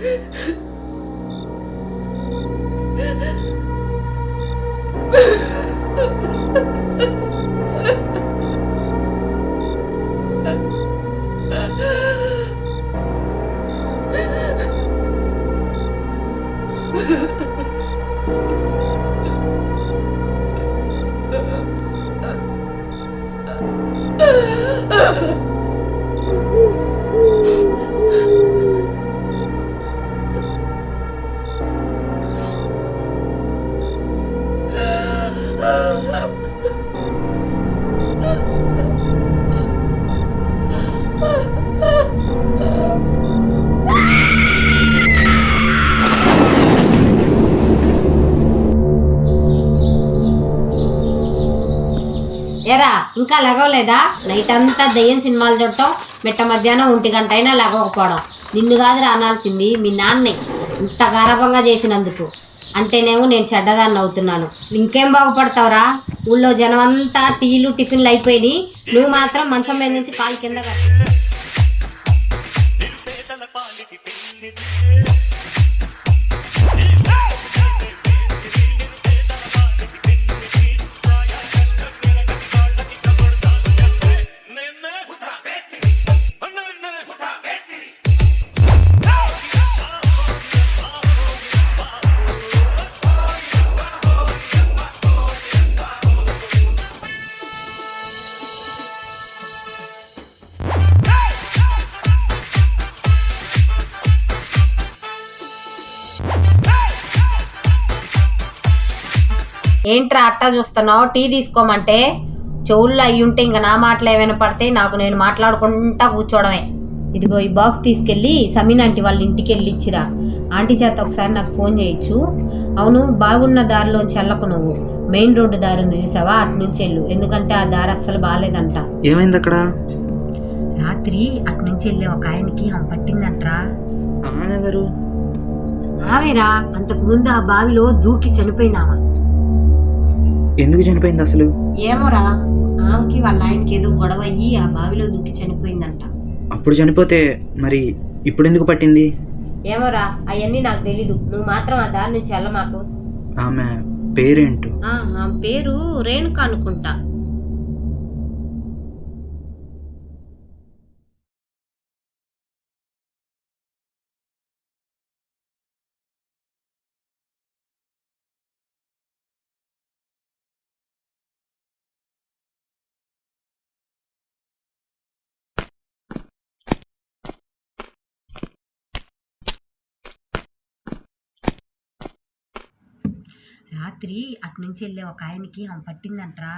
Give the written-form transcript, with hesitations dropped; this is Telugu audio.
ఎరా ఇంకా లగవలేదా? నైట్ అంతా దయ్యం సినిమాలు చూడటం, మిట్ట మధ్యాహ్నం 1 గంట అయినా లగవకపోవడం. నిన్ను కాదురా అనాల్సింది, మీ నాన్నే ఇంత గారభంగా చేసినందుకు. అంటేనేమో నేను చెడ్డదాన్ని అవుతున్నాను. ఇంకేం బాగుపడతావురా? ఊళ్ళో జనం అంతా టీలు టిఫిన్లు అయిపోయినాయి, నువ్వు మాత్రం మంచం మీద నుంచి కాలు కింద కట్టు. ఏంట్రా అట్టా చూస్తున్నావు? టీ తీసుకోమంటే చెవుల్లో అయ్యుంటే ఇంకా నా మాటలు ఏమైనా పడితే నాకు నేను మాట్లాడుకుంటా కూర్చోవడమే. ఇదిగో ఈ బాక్స్ తీసుకెళ్ళి సమీన్ ఆంటీ వాళ్ళ ఇంటికి వెళ్ళి ఇచ్చిరా. ఆంటీ చేత ఒకసారి నాకు ఫోన్ చేయొచ్చు. అవును, బాగున్న దారిలోంచి వెళ్ళకు, నువ్వు మెయిన్ రోడ్డు దారి ఉంది చూసావా, అటు నుంచి వెళ్ళు. ఎందుకంటే ఆ దారి అస్సలు బాగాలేదంట. ఏమైంది అక్కడ? రాత్రి అటు నుంచి వెళ్ళే ఒక ఆయనకి పట్టిందంట్రా. ఎవరు? ఆమెరా, అంతకు ముందు ఆ బావిలో దూకి చనిపోయినామా. ఎందుకు చనిపోయింది అసలు? ఏమోరా, ఆమెకి వాళ్ళ ఆయనకి ఏదో గొడవ అయ్యి ఆ బావిలో దూకి చనిపోయిందంట. అప్పుడు చనిపోతే మరి ఇప్పుడు ఎందుకు పట్టింది? ఏమోరా, అవన్నీ నాకు తెలీదు. నువ్వు మాత్రం ఆ దారి నుంచి వెళ్ళమాకు. ఆమె పేరేంటో? ఆమె పేరు రేణుక అనుకుంటా. రాత్రి అటు నుంచి వెళ్ళే ఒక ఆయనకి పట్టిందంట్రా.